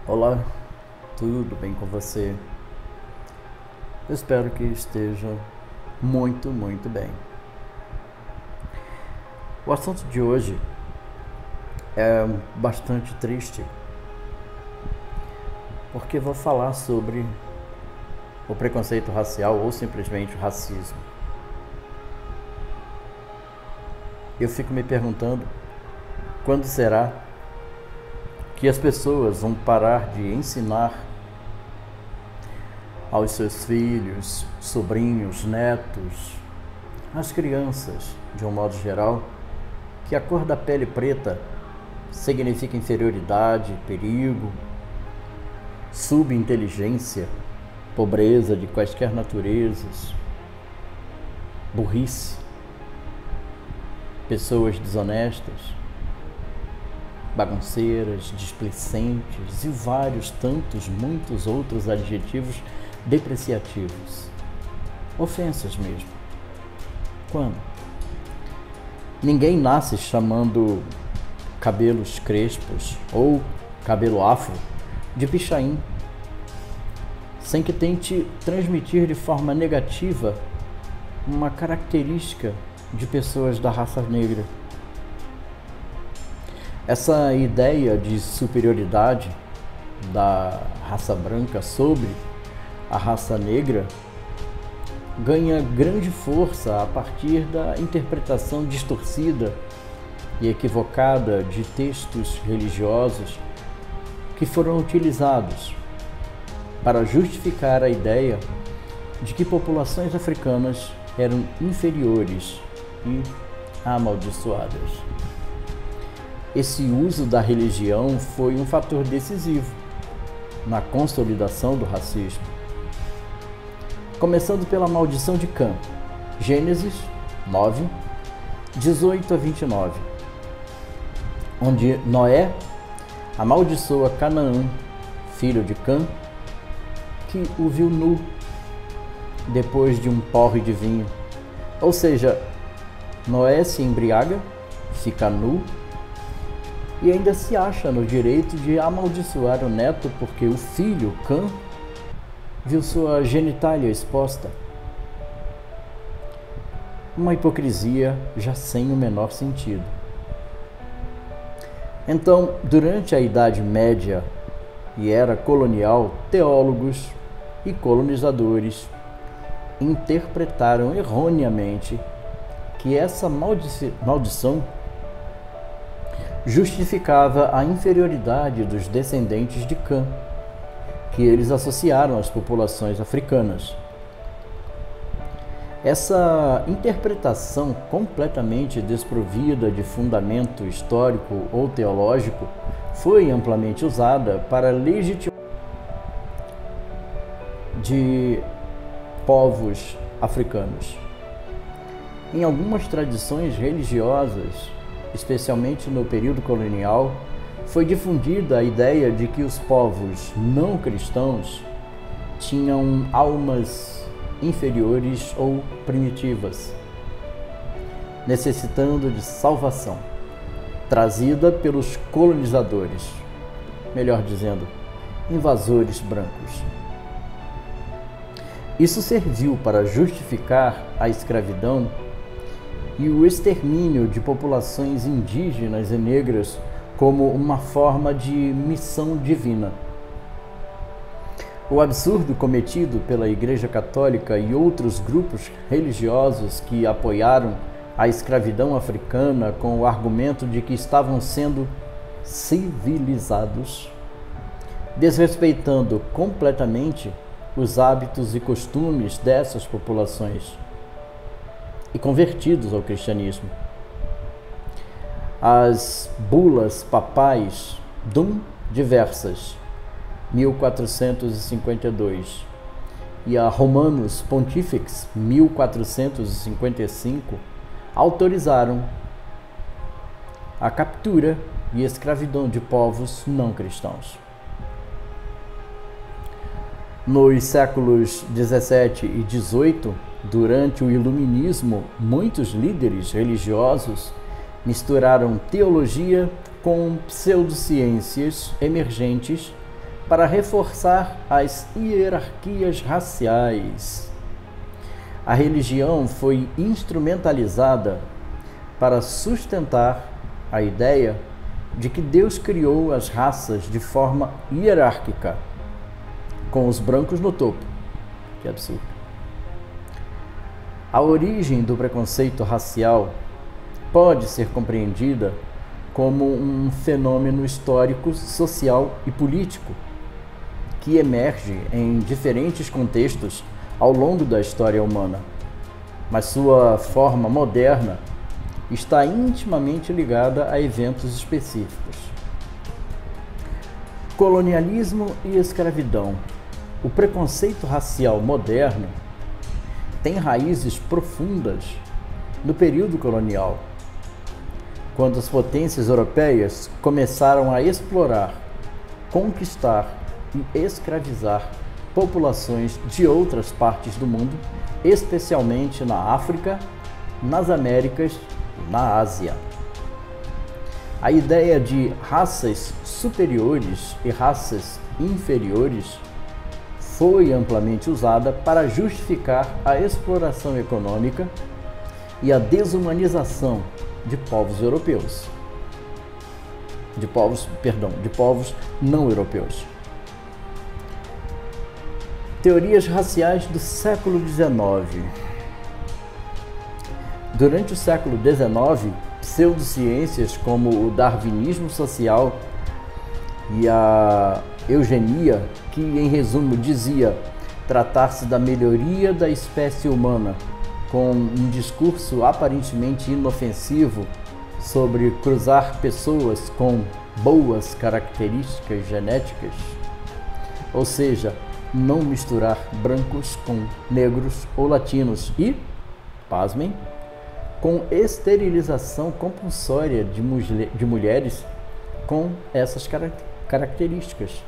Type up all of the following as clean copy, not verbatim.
Olá, tudo bem com você? Eu espero que esteja muito bem. O assunto de hoje é bastante triste, porque vou falar sobre o preconceito racial ou simplesmente o racismo. Eu fico me perguntando quando será que as pessoas vão parar de ensinar aos seus filhos, sobrinhos, netos, às crianças, de um modo geral, que a cor da pele preta significa inferioridade, perigo, subinteligência, pobreza de quaisquer naturezas, burrice, pessoas desonestas, bagunceiras, displicentes e vários tantos, muitos outros adjetivos depreciativos. Ofensas mesmo. Quando? Ninguém nasce chamando cabelos crespos ou cabelo afro de pichain, sem que tente transmitir de forma negativa uma característica de pessoas da raça negra. Essa ideia de superioridade da raça branca sobre a raça negra ganha grande força a partir da interpretação distorcida e equivocada de textos religiosos que foram utilizados para justificar a ideia de que populações africanas eram inferiores e amaldiçoadas. Esse uso da religião foi um fator decisivo na consolidação do racismo. Começando pela maldição de Cã, Gênesis 9, 18 a 29, onde Noé amaldiçoa Canaã, filho de Cã, que o viu nu depois de um porre de vinho. Ou seja, Noé se embriaga, fica nu e ainda se acha no direito de amaldiçoar o neto porque o filho, Cã, viu sua genitália exposta. Uma hipocrisia já sem o menor sentido. Então, durante a Idade Média e Era Colonial, teólogos e colonizadores interpretaram erroneamente que essa maldição justificava a inferioridade dos descendentes de Cã, que eles associaram às populações africanas. Essa interpretação completamente desprovida de fundamento histórico ou teológico foi amplamente usada para legitimar de povos africanos. Em algumas tradições religiosas, especialmente no período colonial, foi difundida a ideia de que os povos não cristãos tinham almas inferiores ou primitivas, necessitando de salvação, trazida pelos colonizadores, melhor dizendo, invasores brancos. Isso serviu para justificar a escravidão e o extermínio de populações indígenas e negras como uma forma de missão divina. O absurdo cometido pela Igreja Católica e outros grupos religiosos que apoiaram a escravidão africana com o argumento de que estavam sendo civilizados, desrespeitando completamente os hábitos e costumes dessas populações e convertidos ao cristianismo. As bulas papais Dum Diversas, 1452, e a Romanus Pontifex, 1455, autorizaram a captura e escravidão de povos não cristãos. Nos séculos 17 e 18, durante o Iluminismo, muitos líderes religiosos misturaram teologia com pseudociências emergentes para reforçar as hierarquias raciais. A religião foi instrumentalizada para sustentar a ideia de que Deus criou as raças de forma hierárquica, com os brancos no topo. Que absurdo. A origem do preconceito racial pode ser compreendida como um fenômeno histórico, social e político que emerge em diferentes contextos ao longo da história humana, mas sua forma moderna está intimamente ligada a eventos específicos. Colonialismo e escravidão. O preconceito racial moderno tem raízes profundas no período colonial, quando as potências europeias começaram a explorar, conquistar e escravizar populações de outras partes do mundo, especialmente na África, nas Américas e na Ásia. A ideia de raças superiores e raças inferiores foi amplamente usada para justificar a exploração econômica e a desumanização de povos europeus. De povos não europeus. Teorias raciais do século XIX. Durante o século XIX, pseudociências como o darwinismo social e a eugenia, que em resumo dizia tratar-se da melhoria da espécie humana, com um discurso aparentemente inofensivo sobre cruzar pessoas com boas características genéticas, ou seja, não misturar brancos com negros ou latinos e, pasmem, com esterilização compulsória de mulheres com essas características.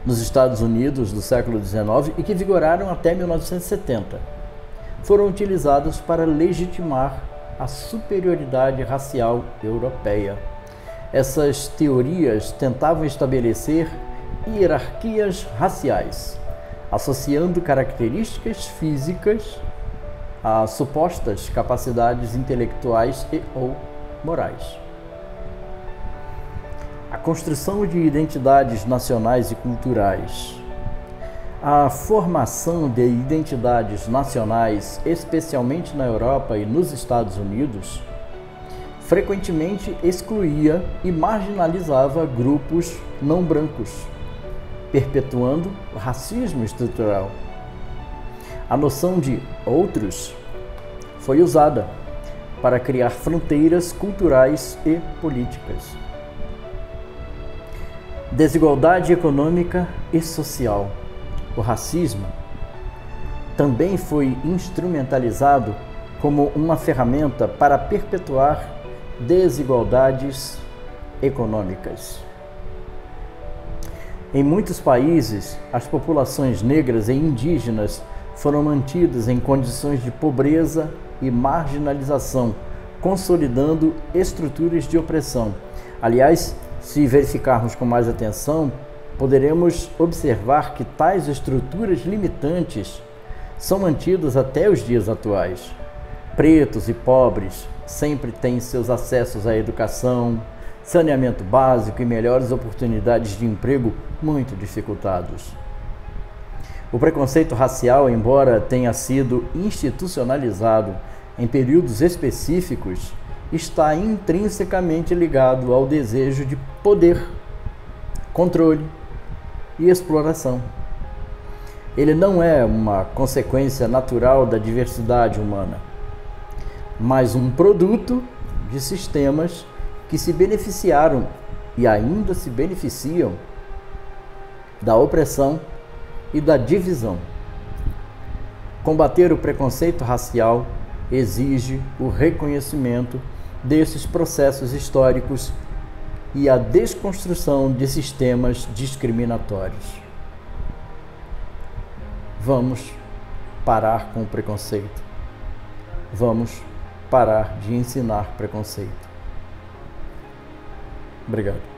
Nos Estados Unidos do século XIX e que vigoraram até 1970, foram utilizados para legitimar a superioridade racial europeia. Essas teorias tentavam estabelecer hierarquias raciais, associando características físicas a supostas capacidades intelectuais e ou morais. A construção de identidades nacionais e culturais. A formação de identidades nacionais, especialmente na Europa e nos Estados Unidos, frequentemente excluía e marginalizava grupos não brancos, perpetuando o racismo estrutural. A noção de outros foi usada para criar fronteiras culturais e políticas. Desigualdade econômica e social. O racismo também foi instrumentalizado como uma ferramenta para perpetuar desigualdades econômicas. Em muitos países, as populações negras e indígenas foram mantidas em condições de pobreza e marginalização, consolidando estruturas de opressão. Aliás, se verificarmos com mais atenção, poderemos observar que tais estruturas limitantes são mantidas até os dias atuais. Pretos e pobres sempre têm seus acessos à educação, saneamento básico e melhores oportunidades de emprego muito dificultados. O preconceito racial, embora tenha sido institucionalizado em períodos específicos, está intrinsecamente ligado ao desejo de poder, controle e exploração. Ele não é uma consequência natural da diversidade humana, mas um produto de sistemas que se beneficiaram e ainda se beneficiam da opressão e da divisão. Combater o preconceito racial exige o reconhecimento desses processos históricos e a desconstrução de sistemas discriminatórios. Vamos parar com o preconceito. Vamos parar de ensinar preconceito. Obrigado.